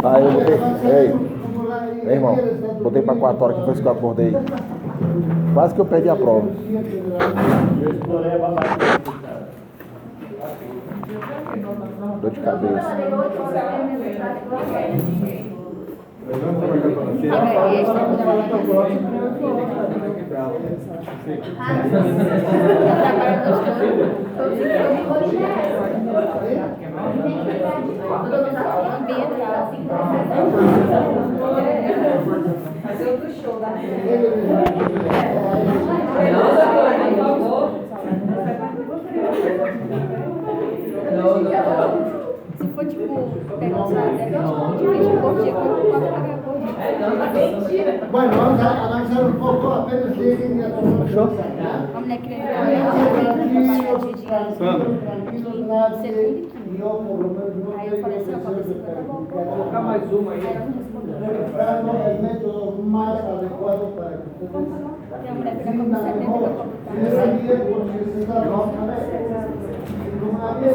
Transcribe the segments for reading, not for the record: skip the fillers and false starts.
Aí eu botei, ei, irmão, botei pra 4 horas que foi isso que eu acordei. Quase que eu perdi a prova. Dor de cabeça. Fazer outro show da Se for tipo, pegar o salário, divide por dia, quanto pode pagar por dia? Bueno, vamos a avanzar un poco, apenas lleguen a tomar Vamos na y yo por lo menos no Aí eu falei assim, ó, tá bom, Colocar mais uma aí. Aí ela não respondeu. buscando el método más adecuado para que ustedes Tem a mulher que vai comer 70 mejor. vai Si es bien, porque se está vamos a ver. Como había,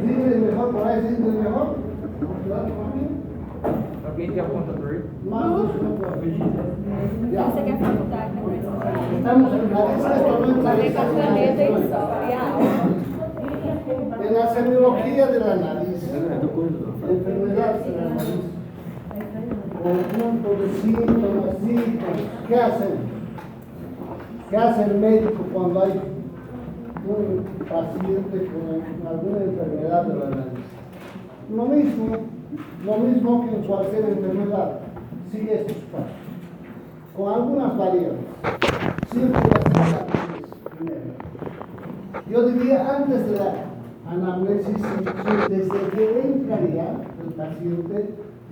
diles mejor, por ahí diles mejor. Alguém tem a contador aí? Más de eso no puedo. Ya. Você quer faculdade, né? Estamos en la lista, esto no Vai ver es com a caneta e só. E a aula. en la semiología de la nariz, enfermedades de la nariz, conjunto de síntomas, ¿qué hacen? ¿Qué hace el médico cuando hay un paciente con alguna enfermedad de la nariz? Lo mismo que en cualquier enfermedad, sigue estos pasos, con algunas variables. Siempre las anamnesis primero. Yo diría antes de la anamnesis, desde que entraría el paciente,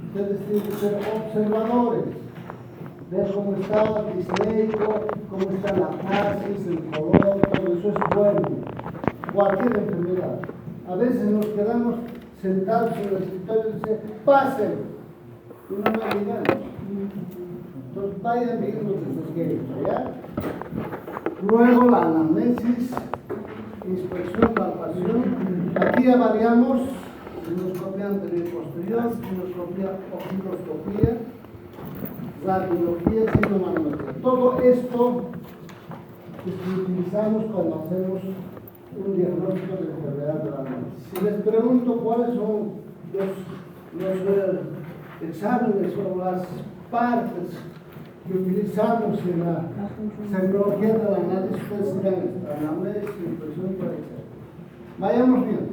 ustedes tienen que ser observadores, ver cómo está el disneico, cómo está la praxis, el color, todo eso es bueno. Cualquier enfermedad. A veces nos quedamos sentados en el escritorio y dicen, pasen, y no me digan. Entonces vayan viendo desde que entra, ¿ya? Luego la anamnesis, inspección, palpación. Aquí ya variamos, endoscopia anterior y posterior, endoscopia, oculoscopia, radiología, sinomanometría. Todo esto que utilizamos cuando hacemos un diagnóstico de enfermedad de la nariz. Si les pregunto cuáles son los exámenes o las partes que utilizamos en la semiología de la nariz, ustedes dirán anamnesis, impresión, etc. Vayamos bien.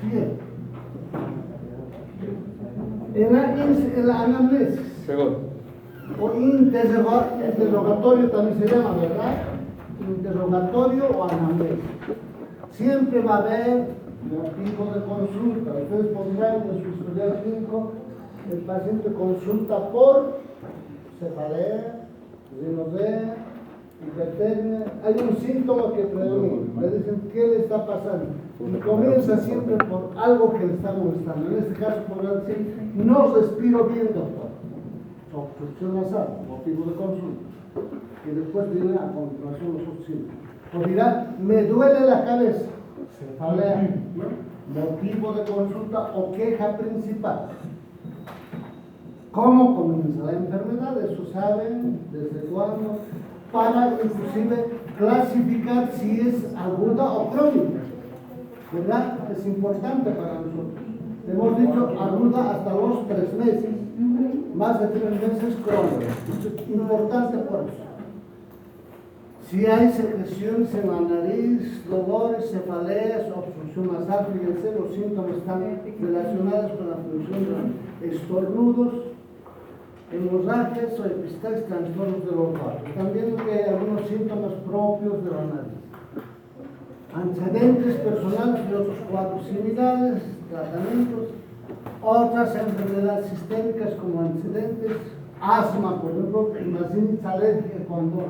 Bien. En la anamnesis, o interrogatorio también se llama, ¿verdad? Interrogatorio o anamnesis. Siempre va a haber motivo de consulta. Ustedes pondrán en su historial clínico, el paciente consulta por cefalea, rinosdea, hipertermia. Hay un síntoma que predomina. Le dicen, ¿qué le está pasando? Y comienza siempre por algo que le está molestando. En este caso podrá decir, no respiro bien, doctor. Obstrucción nasal, motivo de consulta. Y después viene a continuación los otros síntomas. O dirá, me duele la cabeza, cefalea, motivo de consulta o queja principal. ¿Cómo comienza la enfermedad? Eso saben desde cuándo, para inclusive clasificar si es aguda o crónica. ¿Verdad? Es importante para nosotros. Hemos dicho aguda hasta los 3 meses, más de 3 meses crónica. Esto es importante por eso. Si hay secreciones en la nariz, dolores, cefaleas, obstrucción nasal, fíjense, los síntomas están relacionados con la función de estornudos, hemorragias o epistaxis, trastornos del olfato. Están viendo que hay algunos síntomas propios de la nariz. Antecedentes personales y otros cuadros similares, tratamientos, otras enfermedades sistémicas como antecedentes, asma, por ejemplo, imagínense alergia cuando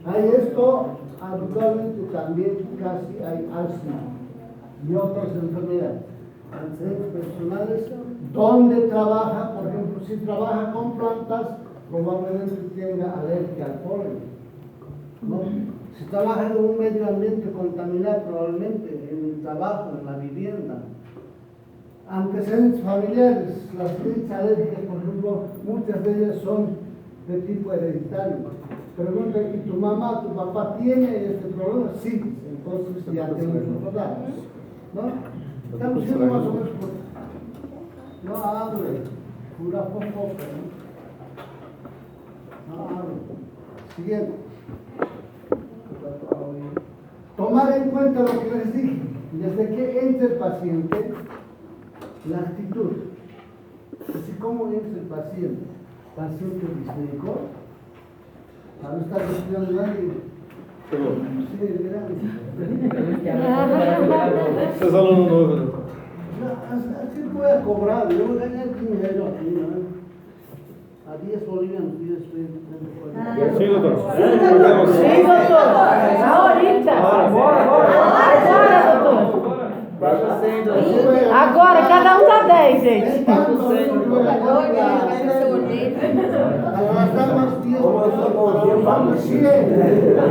hay esto, habitualmente también casi hay asma y otras enfermedades. Antecedentes personales, donde trabaja, por ejemplo, si trabaja con plantas, probablemente tenga alergia al polen, ¿no? Si trabaja en un medio ambiente contaminado, probablemente en el trabajo, en la vivienda. Antecedentes familiares, las rinitis alérgicas, por ejemplo, muchas de ellas son de tipo hereditario. Pregunta, ¿y tu mamá, tu papá tiene este problema? Sí, entonces ya tenemos los datos, ¿no? Estamos siendo más o menos no hable, pura fofoca, no hable. Siguiente. Tomar en cuenta lo que les dije, desde que entre el paciente, la actitud. Así como entra el paciente dismédico, para no estar estudiando nadie. Sí, Este es alumno nuevo. así voy a cobrar, yo voy a ganar dinero aquí, ¿no? A 10 bolivianos, 10, 20, 30, 40. Sí, doctor. Sí, doctor. Ahorita. Agora, doutor. Agora, cada um dá 10, gente. Las damas 10, vamos 100.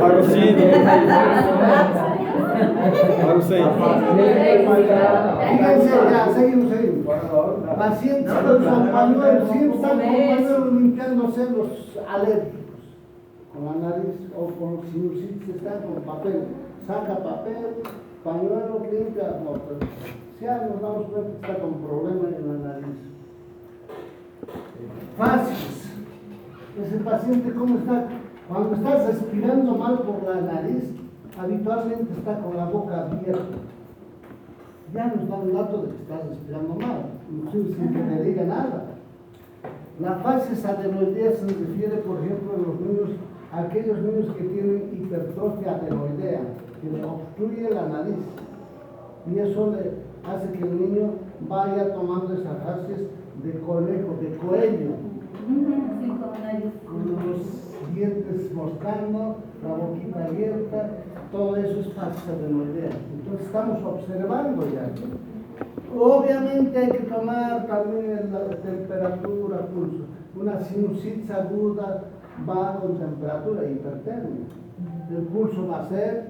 Pago 100. Pago 100. Fíjense, ya, seguimos. Pacientes con pañuelos, siempre están con pañuelos limpiándose los alérgicos. Con la nariz o con los sinusitis están con papel. Saca papel, pañuelo, limpia. No, pero ya nos damos cuenta que está con problemas en la nariz. Fases. Ese paciente, ¿cómo está? Cuando estás respirando mal por la nariz, habitualmente está con la boca abierta. Ya nos da un dato de que estás respirando mal, incluso sin que te diga nada. La fases adenoidea se refiere, por ejemplo, en los niños, a aquellos niños que tienen hipertrofia adenoidea, que le obstruye la nariz. Y eso le hace que el niño vaya tomando esas fases de conejo, de coello, con los dientes moscando, la boquita abierta, todo eso es fases adenoidea. Entonces estamos observando ya. Obviamente hay que tomar también la temperatura, pulso. Una sinusitis aguda va con temperatura hipertermia. El pulso va a ser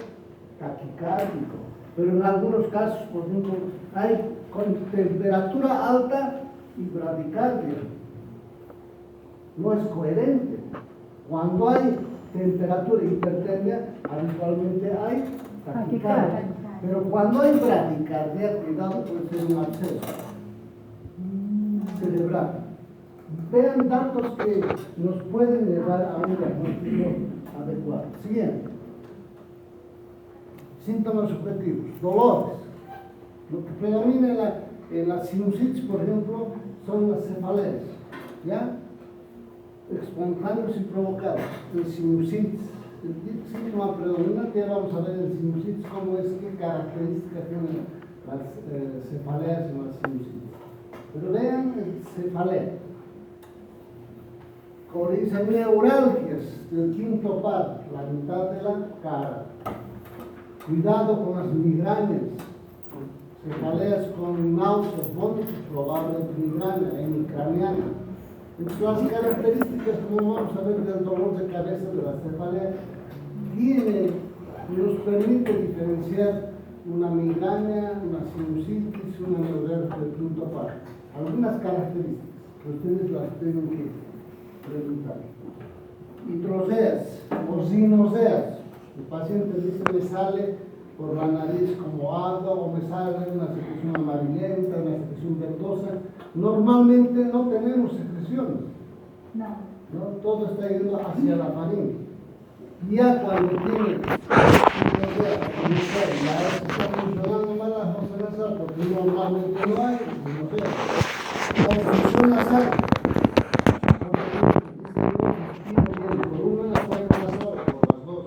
taquicárdico. Pero en algunos casos, por ejemplo, hay con temperatura alta y bradicardia. No es coherente. Cuando hay temperatura hipertermia, habitualmente hay taquicardia. Pero cuando hay bradicardia, cuidado, puede ser un absceso cerebral. Vean datos que nos pueden llevar a un diagnóstico adecuado. Siguiente. Síntomas subjetivos. Dolores. Lo que predomina en la sinusitis, por ejemplo, son las cefaleas. ¿Ya? Espontáneos y provocados. El sinusitis. El síntoma predominante, ya vamos a ver en sinusitis cómo es, qué características tienen las cefaleas en la sinusitis. Pero vean el cefalea. Neuralgias del quinto par, la mitad de la cara. Cuidado con las migrañas. Cefaleas con náuseas, vómitos, probable migraña, hemicraniana. Entonces, las características, como vamos a ver, del dolor de cabeza de la cefalea, nos permite diferenciar una migraña, una sinusitis, una neuralgia del quinto par. Algunas características que ustedes las tienen que preguntar. Hidroseas o sinuseas. El paciente dice, me sale por la nariz como agua o me sale una secreción amarillenta, una secreción verdosa. Normalmente no tenemos secreciones. No, todo está yendo hacia la faringe. Ya cuando tiene ya está funcionando mal la fosa nasal, porque normalmente no hay la función nasal. Por una en la fosa nasal o por las dos.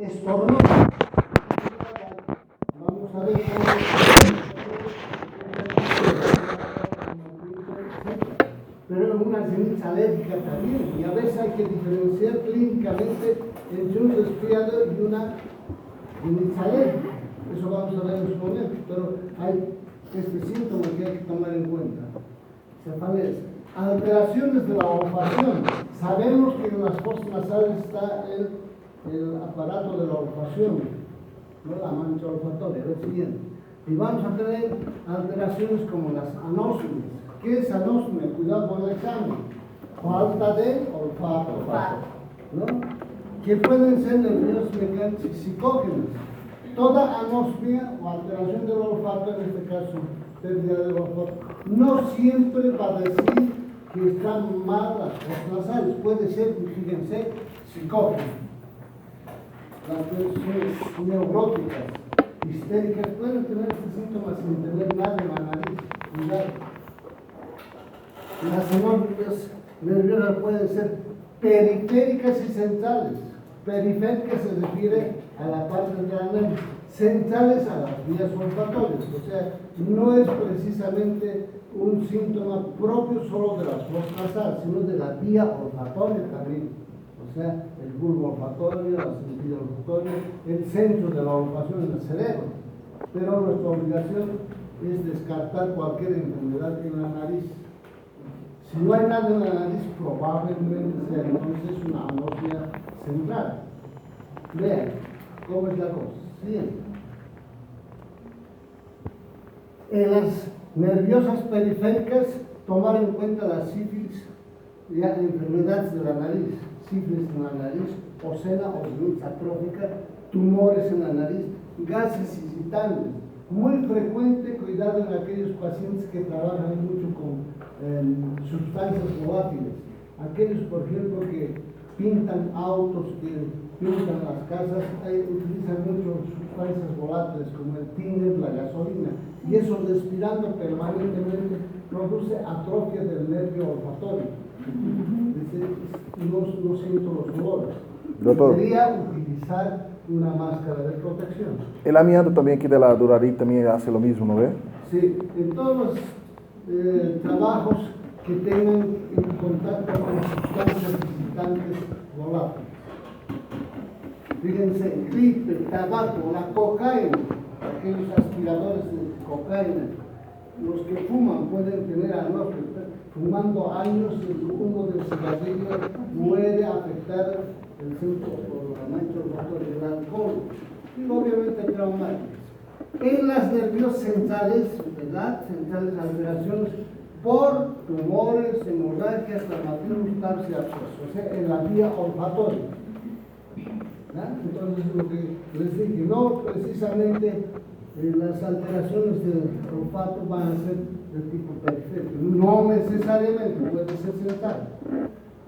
Estornuda. Vamos a ver pero es una rinitis alérgica también, y a veces hay que diferenciar clínicamente entre un resfriado y una rinitis alérgica. Eso vamos a ver en su momento, pero hay este síntoma que hay que tomar en cuenta. Cefaleas. Alteraciones de la olfacción. Sabemos que en las fosas nasales está el el aparato de la olfacción, ¿no? La mancha olfatoria, es el siguiente. Y vamos a tener alteraciones como las anosmias. ¿Qué es anosmia? Cuidado con el examen. Falta de olfato, ¿no? Que pueden ser nervios mecánicos y psicógenos. Toda anosmia o alteración del olfato, en este caso pérdida del olfato, no siempre va a decir que están mal las fosas nasales. Puede ser, fíjense, psicógeno. Las personas neuróticas, histéricas, pueden tener estos síntomas sin tener nada en la nariz. Cuidado. Las anosmias nerviosas pueden ser periféricas y centrales. Periféricas se refiere a la parte de la nariz, centrales a las vías olfatorias. O sea, no es precisamente un síntoma propio solo de las fosas nasales, sino de la vía olfatoria también. O sea, el bulbo olfatorio, la sentido olfatorio, el centro de la olfacción en el cerebro. Pero nuestra obligación es descartar cualquier enfermedad en la nariz. Si no hay nada en la nariz, probablemente sea entonces una anosmia central. Vean cómo es la cosa. Bien. En las nerviosas periféricas, tomar en cuenta la sífilis, ya enfermedades de la nariz, sífilis en la nariz, ocena o sinusitis atrófica, tumores en la nariz, gases irritantes. Muy frecuente, cuidado en aquellos pacientes que trabajan mucho con sustancias volátiles. Aquellos, por ejemplo, que pintan autos, que pintan las casas, utilizan mucho sustancias volátiles como el tiner, la gasolina, y eso respirando permanentemente produce atrofia del nervio olfatorio. No siento los olores. Doctor. Debería utilizar una máscara de protección. El amianto también aquí de la Durari también hace lo mismo, ¿no ve? Sí, en todos los trabajos que tengan en contacto con sustancias visitantes volátiles. Fíjense, el clip, el tabaco, la cocaína, aquellos aspiradores de cocaína, los que fuman pueden tener anosmia. Fumando años, uno del cigarrillo puede afectar el centro por la mancha olfatoria del alcohol y obviamente traumáticos. En las nervios centrales, ¿verdad? Centrales alteraciones por tumores, hemorragias, traumatismos, tarsiapsos, o sea, en la vía olfatoria. ¿Verdad? Entonces, lo que les dije, no precisamente las alteraciones del olfato van a ser de tipo periférico, no necesariamente, puede ser central.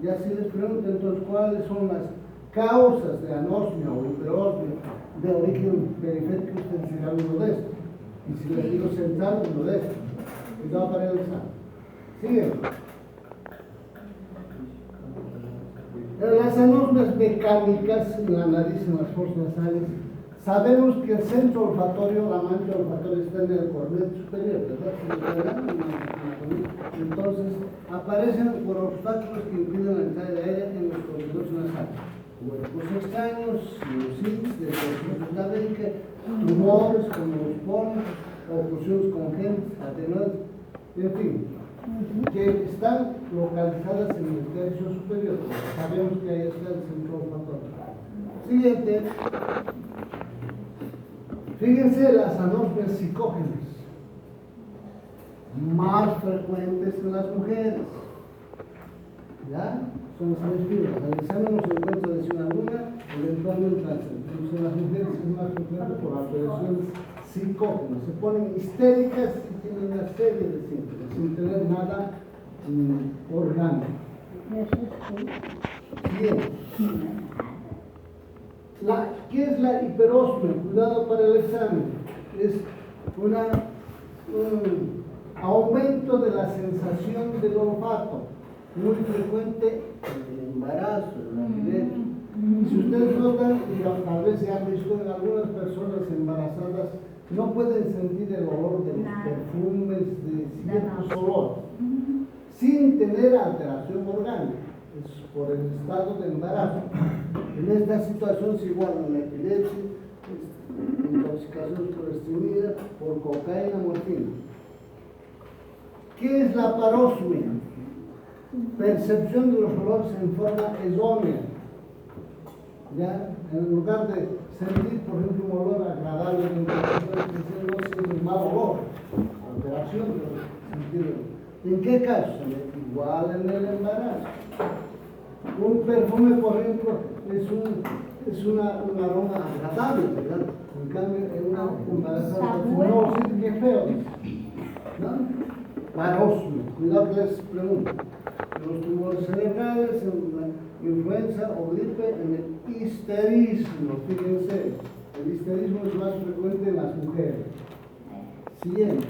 Y así les pregunto, entonces, ¿cuáles son las causas de anosmia o hiperosmia de origen periférico? Ustedes dirán uno de estos. Y si les digo central, uno de estos. Cuidado para el examen. Sigue. Las anosmias mecánicas en la nariz, en las fosas nasales, sabemos que el centro olfatorio, la mancha olfatoria está en el cornete superior, ¿verdad? Entonces, aparecen por obstáculos que impiden la entrada de aire en los conductos nasales. Cuerpos extraños, sinusitis, depresión cadavérica, tumores como los polos, oclusiones congénitas, adenoides, en fin, que están localizadas en el tercio superior. Sabemos que ahí está el centro olfatorio. Siguiente. Fíjense las anosmias psicógenas, más frecuentes en las mujeres. ¿Ya? Son las tres fibras. Al examen no se encuentra lesión alguna, eventualmente entonces en las mujeres es más frecuente por alteraciones psicógenas. Se ponen histéricas y tienen una serie de síntomas, sin tener nada orgánico. Bien. ¿Qué es la hiperosmia? Cuidado para el examen. Es un aumento de la sensación del olfato, muy frecuente en el embarazo, en la niñez. Si ustedes notan, y tal vez se han visto en algunas personas embarazadas, no pueden sentir el olor de los perfumes, de ciertos olores, sin tener alteración orgánica. Es por el estado de embarazo. En esta situación se igualan la epilepsia, intoxicación por estrimida, por cocaína, morfina. ¿Qué es la parosmia? Percepción de los olores en forma esómea. ¿Ya? en lugar de sentir, por ejemplo, un olor agradable, no siente un mal olor, alteración del sentido. ¿En qué caso? Igual en el embarazo. Un perfume, por ejemplo, es un aroma agradable, ¿verdad? En cambio, en una embarazada, no, sí, qué feo, ¿no? Marosmo. Cuidado que les pregunto. Los tumores cerebrales, en la influenza o gripe, en el histerismo, fíjense, el histerismo es más frecuente en las mujeres. Siguiente.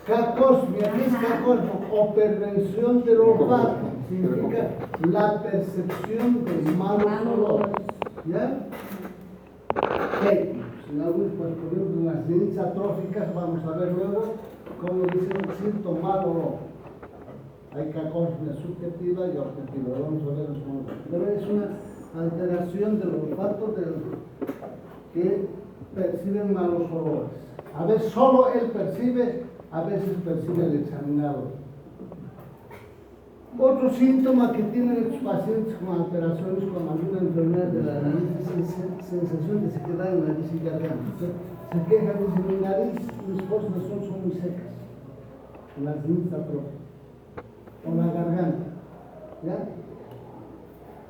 Cacosmia, ¿qué es cacosmia? O pervención del olfato, significa la percepción de malos olores. ¿Ya? En algunos, pues, por ejemplo, en las rinitis atróficas, vamos a ver luego cómo dicen siento mal olor. Hay cacosmia subjetiva y objetiva, vamos a ver cómo. Pero es una alteración del olfato que perciben malos olores. A veces solo él percibe, a veces percibe el examinador. Otro síntoma que tienen estos pacientes con alteraciones con alguna enfermedad de la nariz es sensación de sequedad en nariz y garganta. Se quejan, dicen, mi nariz, mis fosas nasales son muy secas, las rinitis atróficas, o la garganta, ¿ya?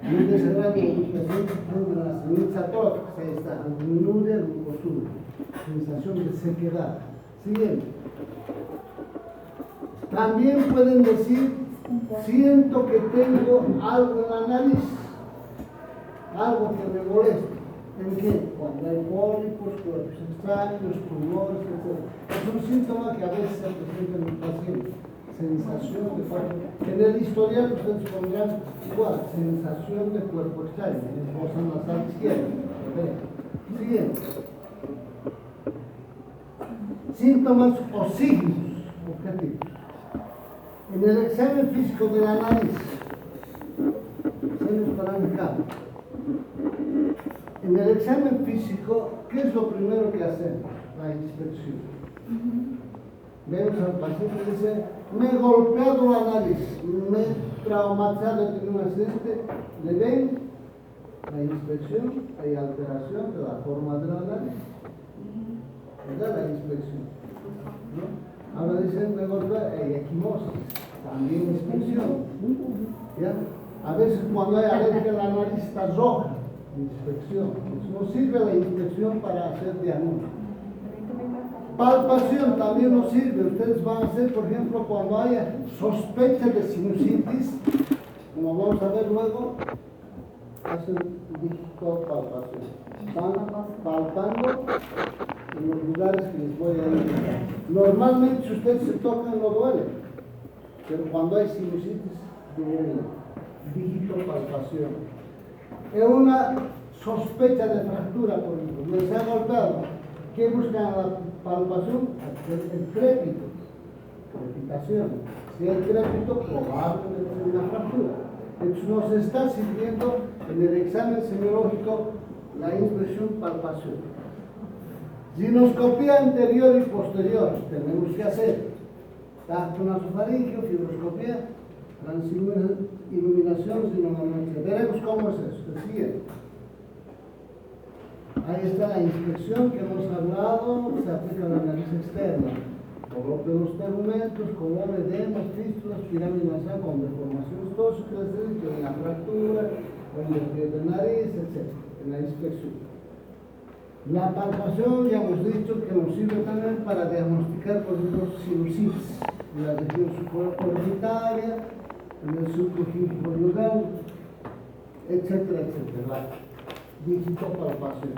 Muy desagradable los pacientes tienen las rinitis atróficas, ahí está, albuminuria, glucosuria, sensación de sequedad. Siguiente. También pueden decir, siento que tengo algo en la nariz, algo que me molesta. ¿En qué? Cuando hay pólipos, cuerpos extraños, tumores, etc. Es un síntoma que a veces se presenta en el paciente. Sensación de cuerpo. En el historial ustedes pondrán igual, sensación de cuerpo extraño, en fosa nasal izquierda. Siguiente. Síntomas o signos objetivos. En el examen físico de la nariz, se nos paramos. En el examen físico, ¿qué es lo primero que hacemos? La inspección. Vemos al paciente y dice, me he golpeado la nariz, me he traumatizado, he tenido un accidente. Le ven la inspección, hay alteración de la forma de la nariz. ¿Verdad? La inspección, ¿no? Ahora dicen, me golpeé, hay equimosis, también inspección. ¿Ya? A veces cuando hay alergia la nariz está roja, inspección. No sirve la inspección para hacer diagnóstico. Palpación también nos sirve. Ustedes van a hacer, por ejemplo, cuando haya sospecha de sinusitis, como vamos a ver luego, hacen palpación. Van palpando en los lugares que les voy a indicar. Normalmente si ustedes se tocan no duele, pero cuando hay sinusitis duele. Dígito palpación. Es una sospecha de fractura, por ejemplo, les ha golpeado. ¿Qué buscan la palpación? El crépito, crepitación. Si hay crépito, probablemente es una fractura. Entonces nos está sirviendo en el examen semiológico la inspección palpación. Ginoscopía anterior y posterior tenemos que hacer. Tanto nasofaringio, fibroscopía, transiluminación, sinometría. Veremos cómo es eso. El siguiente. Ahí está la inspección que hemos hablado, se aplica a la nariz externa. Coloque los tegumentos, color, edemas, fístulas, pirámide nasal con deformaciones, todo eso que les he dicho, en la fractura, o en el pie de nariz, etc. En la inspección. La palpación, ya hemos dicho que nos sirve también para diagnosticar, por ejemplo, sinusitis, en la región supraorbitaria, en el subconjuntival, etcétera, etcétera. Dígito palpación.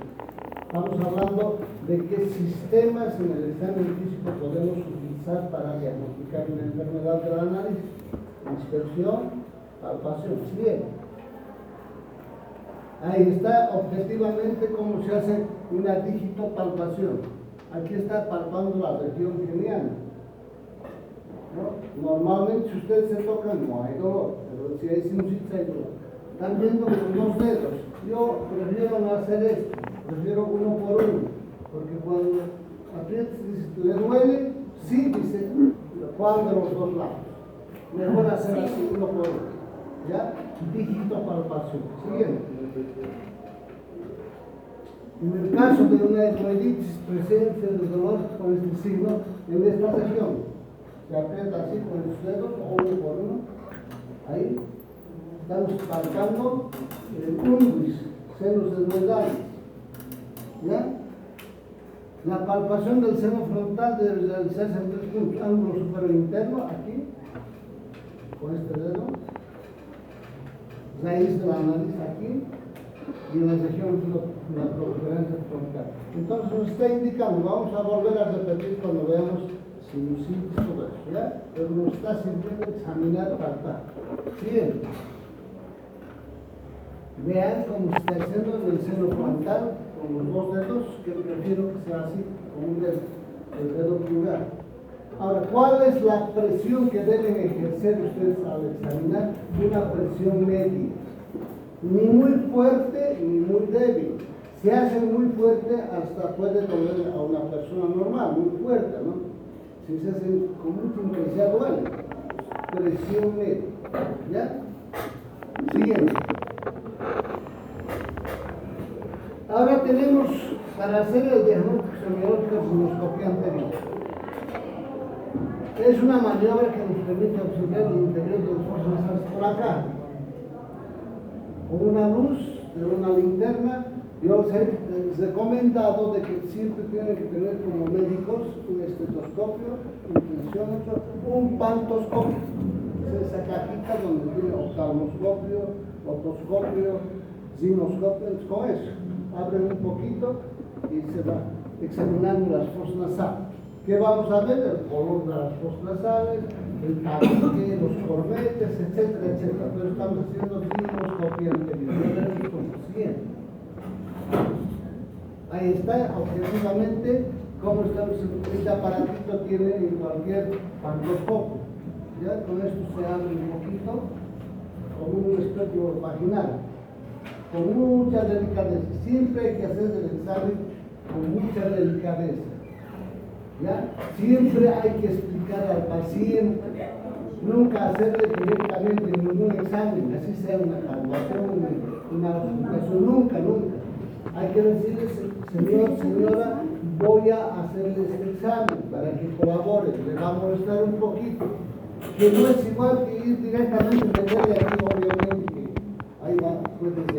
Estamos hablando de qué sistemas en el examen físico podemos utilizar para diagnosticar una enfermedad de la nariz. Inspección, palpación. Bien. Ahí está objetivamente cómo se hace una digitopalpación. Aquí está palpando la región geniana. ¿No? Normalmente si ustedes se tocan no hay dolor, pero si hay sinusitis hay dolor. Están viendo con dos dedos. Yo prefiero no hacer esto, prefiero uno por uno, porque cuando aprietas dices, ¿le duele? Sí, dice, ¿cuál de los dos lados? Mejor hacer así uno por uno. ¿Ya? Digitopalpación. Siguiente. En el caso de una hemorroiditis, presencia de dolor con este signo, en esta región, se aprieta así con los dedos, uno por uno, ahí, estamos palpando el umbris, senos desnudados, ¿ya? La palpación del seno frontal debe realizarse en 3 puntos, ángulo superior interno, aquí, con este dedo, raíz de la nariz aquí, y en la región de la protuberancia frontal. Entonces nos está indicando, vamos a volver a repetir cuando veamos sinusitis, todo eso, ¿ya? Pero nos está sirviendo examinar, palpar. Bien. Vean cómo se está haciendo en el seno frontal, con los 2 dedos, que prefiero que sea así, con un dedo, el dedo pulgar. Ahora, ¿cuál es la presión que deben ejercer ustedes al examinar? Una presión media. Ni muy fuerte ni muy débil. Si hacen muy fuerte, hasta puede doler a una persona normal, muy fuerte, ¿no? Si se hacen con mucha intensidad, duele. Presión media. ¿Ya? Siguiente. Ahora tenemos, para hacer el diagnóstico semiológico, sinoscopía anterior. Es una maniobra que nos permite observar el interior de los fosas nasales por acá. Con una luz de una linterna, yo les he recomendado de que siempre tienen que tener como médicos un estetoscopio, un tensiómetro, un pantoscopio. Es esa cajita donde tiene oftalmoscopio, otoscopio, ginoscopio, con eso. Abren un poquito y se va examinando las fosas nasales. ¿Qué vamos a ver? El color de las fosas nasales, el tabique, los cornetes, etcétera, etcétera. Pero estamos haciendo ginoscopia anterior. Ahí está, objetivamente, cómo este aparatito tiene en cualquier pantoscopio. Ya con esto se abre un poquito, como un espejo vaginal. Con mucha delicadeza. Siempre hay que hacer el examen con mucha delicadeza. ¿Ya? Siempre hay que explicar al paciente, nunca hacerle directamente ningún examen, así sea una evaluación, una auscultación, nunca. Hay que decirle, señor, señora, voy a hacerle este examen para que colabore, le va a molestar un poquito, que no es igual que ir directamente a meterle aquí, obviamente, que ahí va, puede ser.